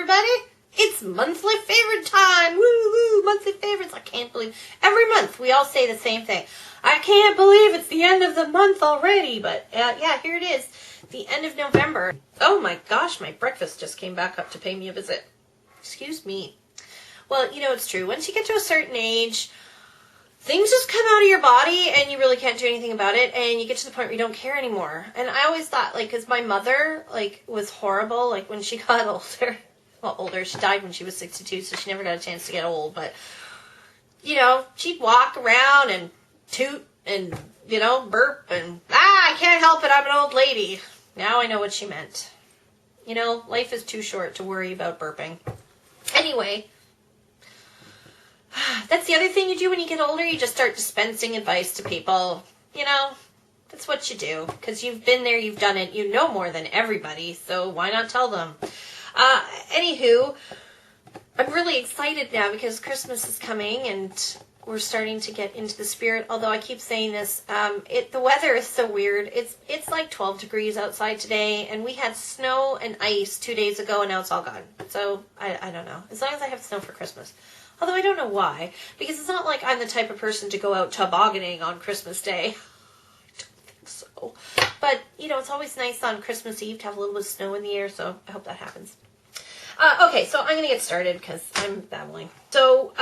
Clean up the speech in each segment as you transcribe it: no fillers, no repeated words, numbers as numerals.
everybody. It's monthly favorite time. Woo woo, monthly favorites. I can't believe every month we all say the same thing. I can't believe it's the end of the month already. But yeah, here it is, the end of November. Oh my gosh, my breakfast just came back up to pay me a visit. Excuse me. Well, you know, it's true. Once you get to a certain age, things just come out of your body and you really can't do anything about it, and you get to the point where you don't care anymore. And I always thought, like, because my mother, like, was horrible, like, when she got older. Well, older. She died when she was 62, so she never got a chance to get old. But, you know, she'd walk around and toot and, you know, burp and, I can't help it, I'm an old lady. Now I know what she meant. You know, life is too short to worry about burping. Anyway, that's the other thing you do when you get older. You just start dispensing advice to people. You know, that's what you do. Because you've been there, you've done it, you know more than everybody. So why not tell them? Anywho, I'm really excited now because Christmas is coming and we're starting to get into the spirit. Although I keep saying this, the weather is so weird. It's like 12 degrees outside today, and we had snow and ice 2 days ago, and now it's all gone. So I don't know. As long as I have snow for Christmas. Although I don't know why, because it's not like I'm the type of person to go out tobogganing on Christmas Day. I don't think so. But, you know, it's always nice on Christmas Eve to have a little bit of snow in the air, so I hope that happens. Okay, so I'm going to get started because I'm babbling. So,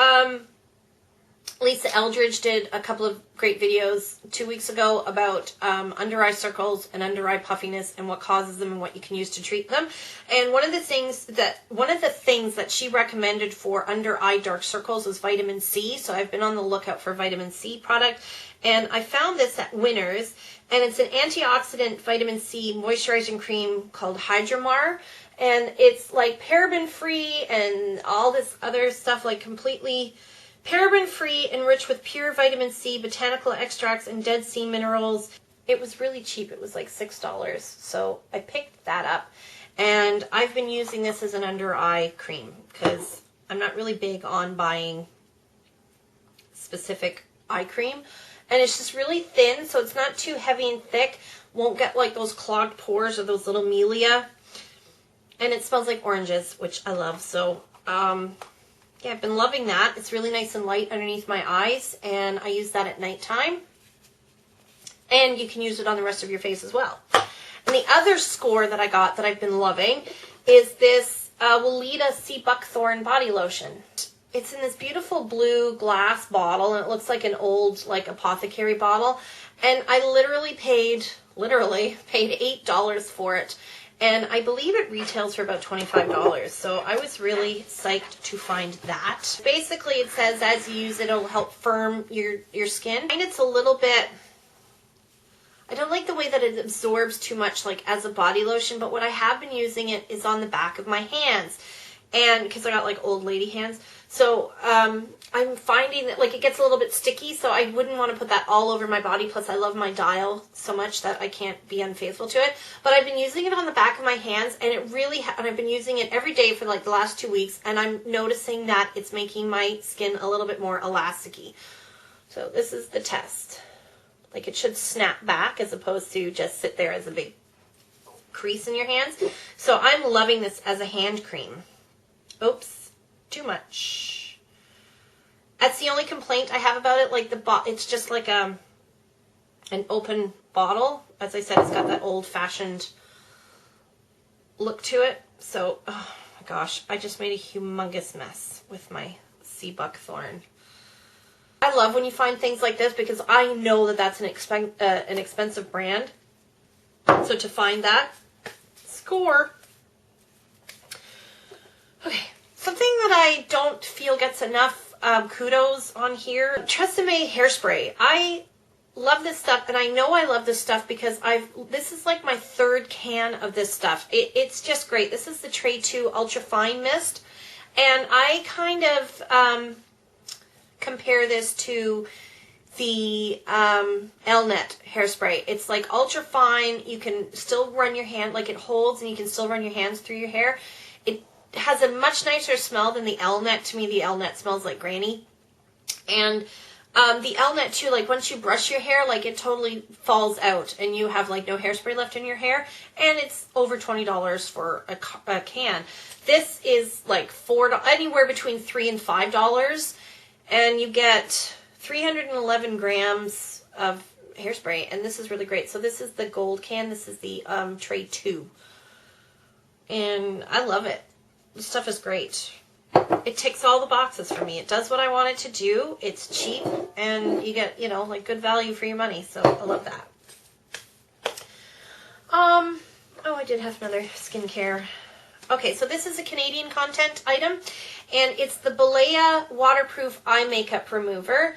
Lisa Eldridge did a couple of great videos 2 weeks ago about under eye circles and under eye puffiness and what causes them and what you can use to treat them. And one of the things that she recommended for under eye dark circles is vitamin C. So I've been on the lookout for vitamin C product, and I found this at Winners, and it's an antioxidant vitamin C moisturizing cream called Hydromar. And it's like paraben free and all this other stuff, like completely paraben-free, enriched with pure vitamin C, botanical extracts, and Dead Sea minerals. It was really cheap. It was like $6. So I picked that up. And I've been using this as an under-eye cream because I'm not really big on buying specific eye cream. And it's just really thin, so it's not too heavy and thick. Won't get like those clogged pores or those little melia. And it smells like oranges, which I love. So, yeah, I've been loving that. It's really nice and light underneath my eyes, and I use that at nighttime. And you can use it on the rest of your face as well. And the other score that I got that I've been loving is this Weleda Sea Buckthorn Body Lotion. It's in this beautiful blue glass bottle, and it looks like an old, like, apothecary bottle. And I literally paid $8 for it. And I believe it retails for about $25. So I was really psyched to find that. Basically, it says as you use it, it'll help firm your skin. And it's a little bit, I don't like the way that it absorbs too much, like as a body lotion. But what I have been using it is on the back of my hands. And because I got like old lady hands. So I'm finding that like it gets a little bit sticky. So I wouldn't want to put that all over my body. Plus I love my dial so much that I can't be unfaithful to it. But I've been using it on the back of my hands. And it really, and I've been using it every day for like the last 2 weeks. And I'm noticing that it's making my skin a little bit more elasticy. So this is the test. Like it should snap back as opposed to just sit there as a big crease in your hands. So I'm loving this as a hand cream. Oops, too much. That's the only complaint I have about it. Like it's just like an open bottle. As I said, it's got that old-fashioned look to it. So, oh my gosh, I just made a humongous mess with my sea buckthorn. I love when you find things like this because I know that that's an expensive brand. So to find that, score. Okay, something that I don't feel gets enough kudos on here. Tresemme hairspray. I love this stuff, and I know I love this stuff because this is like my third can of this stuff. It's just great. This is the Tray 2 Ultra Fine Mist, and I kind of compare this to the Elnet hairspray. It's like ultra fine. You can still run your hand, like it holds, and you can still run your hands through your hair. It has a much nicer smell than the Elnet. To me, the Elnet smells like granny. And The L-Net too, like once you brush your hair, like it totally falls out and you have like no hairspray left in your hair, and it's over $20 for a can. This is like anywhere between $3 and $5, and you get 311 grams of hairspray, and this is really great. So this is the gold can. This is the tray 2, and I love it. This stuff is great. It ticks all the boxes for me. It does what I want it to do. It's cheap, and you get, you know, like good value for your money. So I love that. Oh, I did have another skincare. Okay, so this is a Canadian content item, and it's the Balea Waterproof Eye Makeup Remover.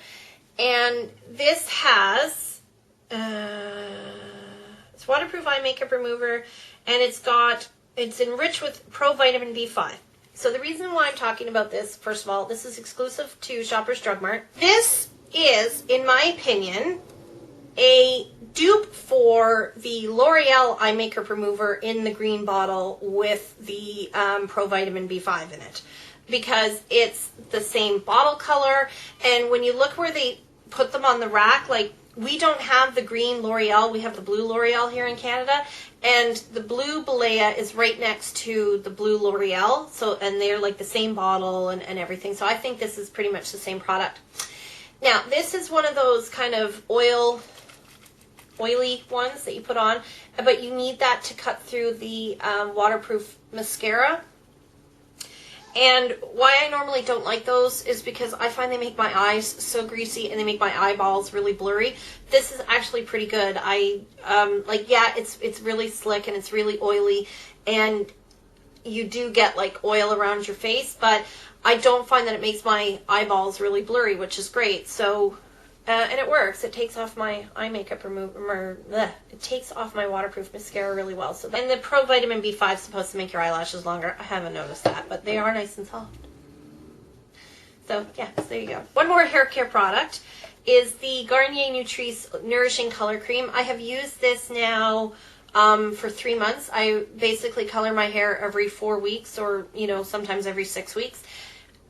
And this has, it's waterproof eye makeup remover, and it's enriched with provitamin B5. So the reason why I'm talking about this, first of all, this is exclusive to Shoppers Drug Mart. This is, in my opinion, a dupe for the L'Oreal eye makeup remover in the green bottle with the provitamin B5 in it, because it's the same bottle color, and when you look where they put them on the rack, like, we don't have the green L'Oreal, we have the blue L'Oreal here in Canada, and the blue Balea is right next to the blue L'Oreal, so, and they're like the same bottle and everything, so I think this is pretty much the same product. Now, this is one of those kind of oily ones that you put on, but you need that to cut through the waterproof mascara. And why I normally don't like those is because I find they make my eyes so greasy and they make my eyeballs really blurry. This is actually pretty good. Yeah, it's really slick and it's really oily, and you do get like oil around your face, but I don't find that it makes my eyeballs really blurry, which is great. So, and it works. It takes off my eye makeup remover. It takes off my waterproof mascara really well. So, and the provitamin B5 is supposed to make your eyelashes longer. I haven't noticed that, but they are nice and soft. So yeah, so there you go. One more hair care product is the Garnier Nutrice Nourishing Color Cream. I have used this now for 3 months. I basically color my hair every 4 weeks, or, you know, sometimes every 6 weeks.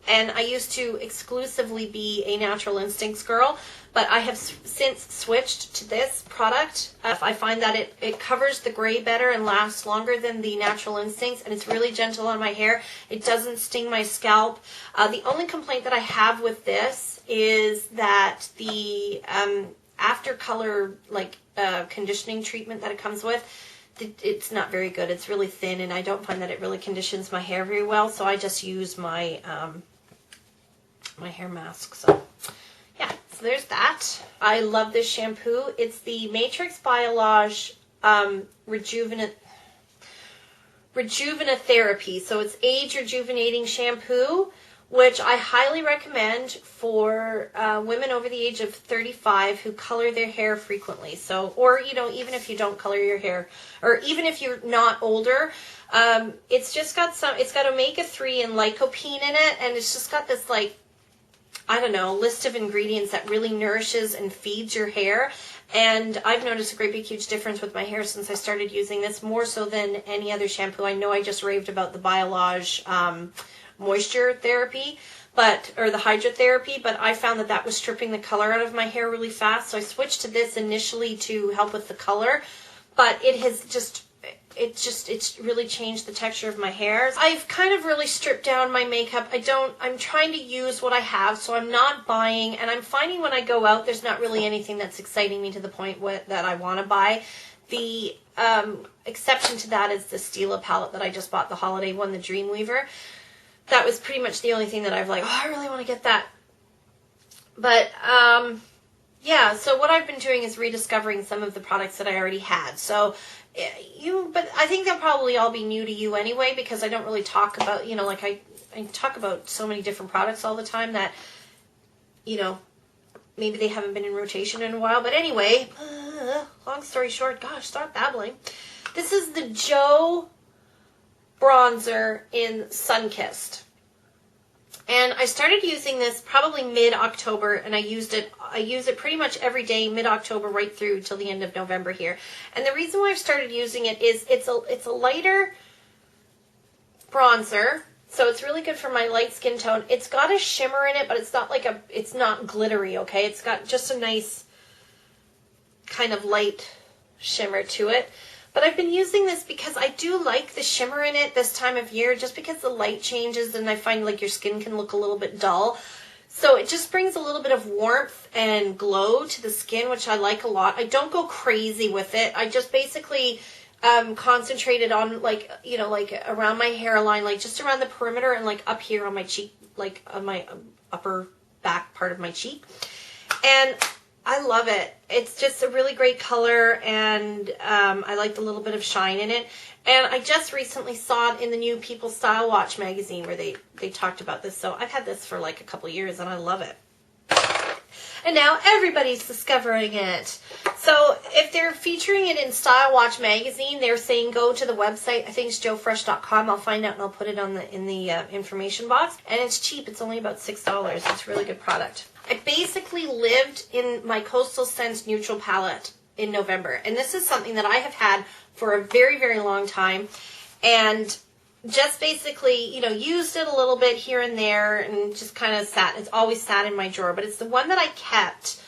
And I used to exclusively be a Natural Instincts girl, but I have since switched to this product. I find that it covers the gray better and lasts longer than the Natural Instincts, and it's really gentle on my hair. It doesn't sting my scalp. The only complaint that I have with this is that the after color, like, conditioning treatment that it comes with, it's not very good. It's really thin, and I don't find that it really conditions my hair very well, so I just use my my hair mask. So yeah, so there's that. I love this shampoo. It's the Matrix Biolage Rejuvenatherapy. So it's age rejuvenating shampoo, which I highly recommend for women over the age of 35 who color their hair frequently. So, or, you know, even if you don't color your hair, or even if you're not older, it's just got it's got omega-3 and lycopene in it, and it's just got this, like, I don't know, list of ingredients that really nourishes and feeds your hair. And I've noticed a great big huge difference with my hair since I started using this, more so than any other shampoo. I know I just raved about the Biolage moisture therapy, or the hydrotherapy, but I found that was stripping the color out of my hair really fast. So I switched to this initially to help with the color, but it's really changed the texture of my hair. I've kind of really stripped down my makeup. I'm trying to use what I have, so I'm not buying, and I'm finding when I go out, there's not really anything that's exciting me to the point that I want to buy. The exception to that is the Stila palette that I just bought, the holiday one, the Dreamweaver. That was pretty much the only thing that I've like, oh, I really want to get that. But, yeah, so what I've been doing is rediscovering some of the products that I already had. So, but I think they'll probably all be new to you anyway, because I don't really talk about, you know, like I talk about so many different products all the time that, you know, maybe they haven't been in rotation in a while. But anyway, long story short, gosh, stop babbling. This is the Joe bronzer in Sunkissed. And I started using this probably mid-October, and I use it pretty much every day mid-October right through till the end of November here. And the reason why I've started using it is it's a lighter bronzer, So it's really good for my light skin tone. It's got a shimmer in it, but it's not like it's not glittery, okay? It's got just a nice kind of light shimmer to it. But I've been using this because I do like the shimmer in it this time of year, just because the light changes and I find like your skin can look a little bit dull. So it just brings a little bit of warmth and glow to the skin, which I like a lot. I don't go crazy with it. I just basically concentrated on like, you know, like around my hairline, like just around the perimeter and like up here on my cheek, like on my upper back part of my cheek. And I love it. It's just a really great color, and I like the little bit of shine in it. And I just recently saw it in the new People Style Watch magazine where they talked about this. So I've had this for like a couple years, and I love it. And now everybody's discovering it. So if they're featuring it in Style Watch magazine, they're saying go to the website. I think it's joefresh.com. I'll find out and I'll put it on in the information box. And it's cheap. It's only about $6. It's a really good product. I basically lived in my Coastal Scents Neutral Palette in November. And this is something that I have had for a very, very long time. And just basically, you know, used it a little bit here and there and just kind of sat. It's always sat in my drawer. But it's the one that I kept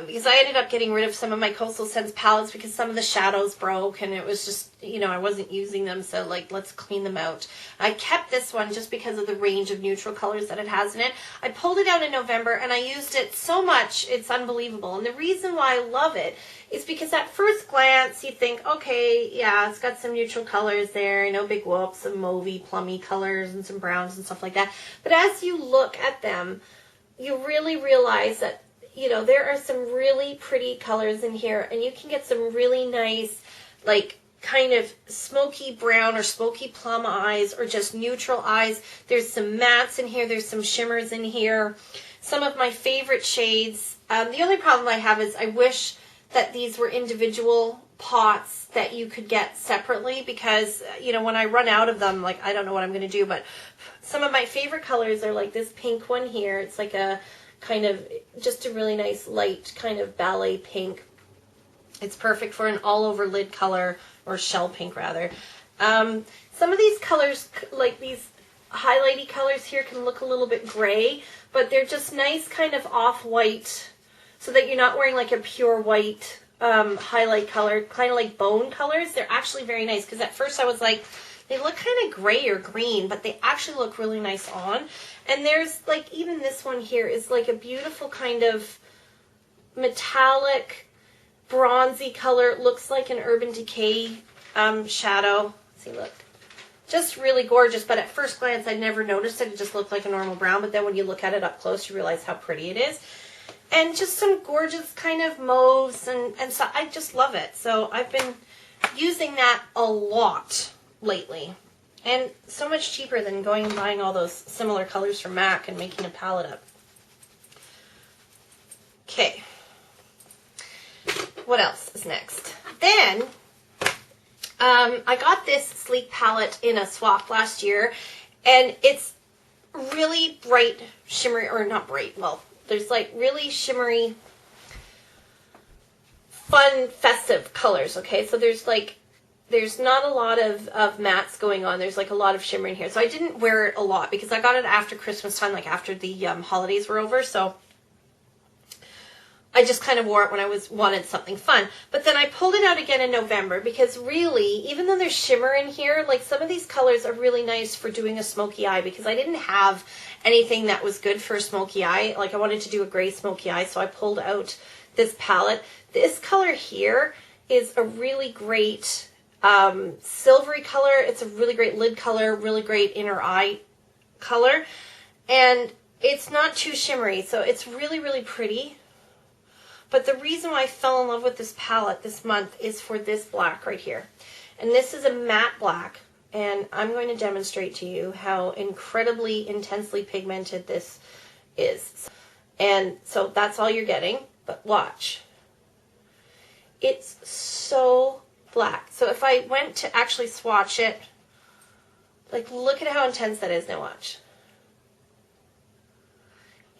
because I ended up getting rid of some of my Coastal Scents palettes because some of the shadows broke and it was just, you know, I wasn't using them. So like, let's clean them out. I kept this one just because of the range of neutral colors that it has in it. I pulled it out in November and I used it so much, it's unbelievable. And the reason why I love it is because at first glance you think, okay, yeah, it's got some neutral colors there, no big whoops, some mauvey, plummy colors and some browns and stuff like that. But as you look at them, you really realize that, you know, there are some really pretty colors in here, and you can get some really nice, like, kind of smoky brown or smoky plum eyes or just neutral eyes. There's some mattes in here. There's some shimmers in here. Some of my favorite shades. The only problem I have is I wish that these were individual pots that you could get separately because, you know, when I run out of them, like, I don't know what I'm going to do, but some of my favorite colors are like this pink one here. It's like a kind of just a really nice light kind of ballet pink. It's perfect for an all over lid color, or shell pink rather. Some of these colors, like these highlighty colors here, can look a little bit gray, but they're just nice kind of off-white so that you're not wearing like a pure white highlight color, kind of like bone colors. They're actually very nice because at first I was like, they look kind of gray or green, but they actually look really nice on. And there's like, even this one here is like a beautiful kind of metallic bronzy color. It looks like an Urban Decay shadow. See, look. Just really gorgeous, but at first glance I never noticed it. It just looked like a normal brown, but then when you look at it up close, you realize how pretty it is. And just some gorgeous kind of mauves, and so I just love it. So I've been using that a lot lately. And so much cheaper than going and buying all those similar colors from MAC and making a palette up. Okay. What else is next? Then, I got this sleek palette in a swap last year, and it's really bright, shimmery, or not bright, well, there's like really shimmery, fun, festive colors, okay? So there's not a lot of mattes going on. There's like a lot of shimmer in here. So I didn't wear it a lot because I got it after Christmas time, like after the holidays were over. So I just kind of wore it when I wanted something fun. But then I pulled it out again in November because really, even though there's shimmer in here, like some of these colors are really nice for doing a smoky eye because I didn't have anything that was good for a smoky eye. Like I wanted to do a gray smoky eye, so I pulled out this palette. This color here is a really great silvery color. It's a really great lid color, really great inner eye color, and it's not too shimmery, so it's really, really pretty. But the reason why I fell in love with this palette this month is for this black right here. And this is a matte black, and I'm going to demonstrate to you how incredibly intensely pigmented this is. And so that's all you're getting, but watch. It's so black. So if I went to actually swatch it, like look at how intense that is. Now watch.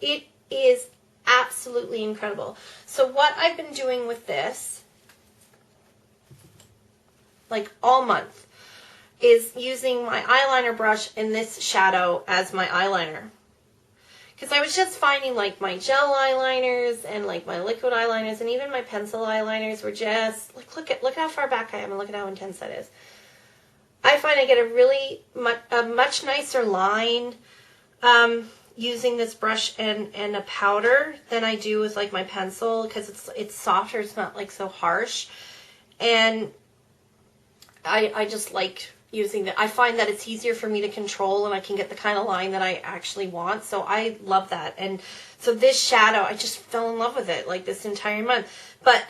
It is absolutely incredible. So what I've been doing with this, like all month, is using my eyeliner brush in this shadow as my eyeliner. Because I was just finding like my gel eyeliners and like my liquid eyeliners and even my pencil eyeliners were just, like, look at how far back I am and look at how intense that is. I find I get a much nicer line using this brush and a powder than I do with like my pencil, because it's softer, it's not like so harsh. And I just like using that. I find that it's easier for me to control and I can get the kind of line that I actually want. So I love that. And so this shadow, I just fell in love with it like this entire month. But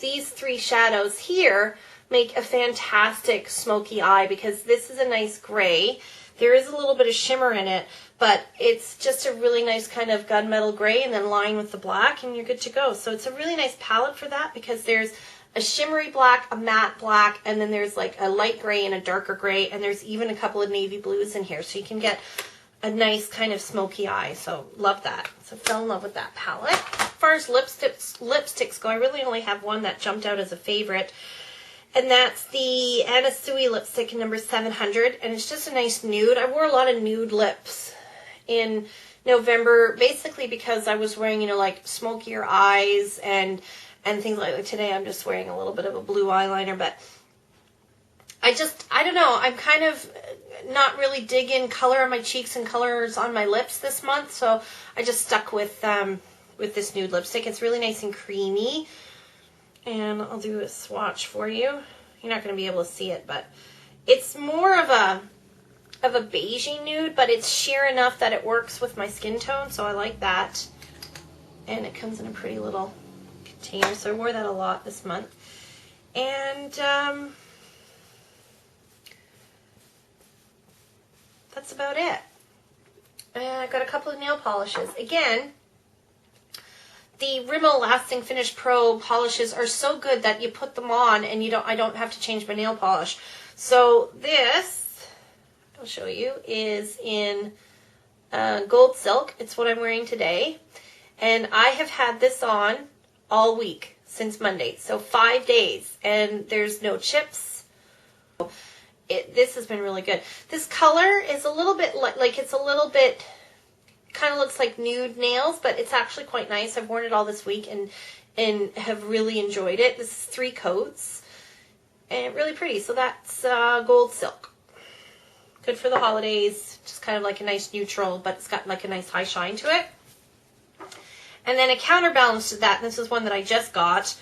these three shadows here make a fantastic smoky eye, because this is a nice gray. There is a little bit of shimmer in it, but it's just a really nice kind of gunmetal gray and then line with the black and you're good to go. So it's a really nice palette for that, because there's a shimmery black, a matte black, and then there's like a light gray and a darker gray, and there's even a couple of navy blues in here. So you can get a nice kind of smoky eye. So love that. So fell in love with that palette. As far as lipsticks go, I really only have one that jumped out as a favorite. And that's the Anna Sui lipstick in number 700. And it's just a nice nude. I wore a lot of nude lips in November, basically because I was wearing, you know, like smokier eyes and things like that. Today I'm just wearing a little bit of a blue eyeliner, but I don't know, I'm kind of not really digging color on my cheeks and colors on my lips this month, so I just stuck with this nude lipstick. It's really nice and creamy, and I'll do a swatch for you. You're not going to be able to see it, but it's more of a beigey nude, but it's sheer enough that it works with my skin tone, so I like that. And it comes in a pretty little container, so I wore that a lot this month. And that's about it. I got a couple of nail polishes. Again, the Rimmel Lasting Finish Pro polishes are so good that you put them on and I don't have to change my nail polish. So this, I'll show you, is in gold silk. It's what I'm wearing today. And I have had this on all week since Monday. So 5 days. And there's no chips. This has been really good. This color is a little bit like it's a little bit, kind of looks like nude nails, but it's actually quite nice. I've worn it all this week and have really enjoyed it. This is 3 coats and really pretty. So that's gold silk. Good for the holidays. Just kind of like a nice neutral, but it's got like a nice high shine to it. And then a counterbalance to that, and this is one that I just got,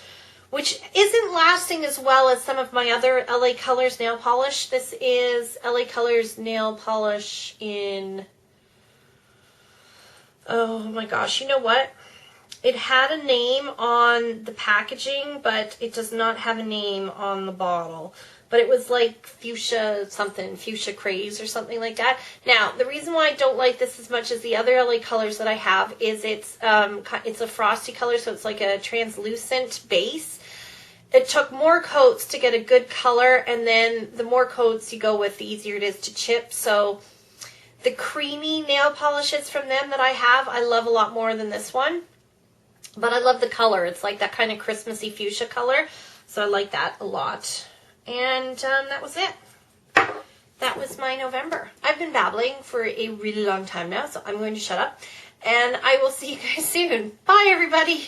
which isn't lasting as well as some of my other LA Colors nail polish. This is LA Colors nail polish in, oh my gosh, you know what? It had a name on the packaging, but it does not have a name on the bottle. But it was like fuchsia something, fuchsia craze or something like that. Now, the reason why I don't like this as much as the other LA Colors that I have is it's a frosty color, so it's like a translucent base. It took more coats to get a good color, and then the more coats you go with, the easier it is to chip. So the creamy nail polishes from them that I have, I love a lot more than this one. But I love the color. It's like that kind of Christmassy fuchsia color, so I like that a lot. And that was it. That was my November. I've been babbling for a really long time now, so I'm going to shut up. And I will see you guys soon. Bye, everybody.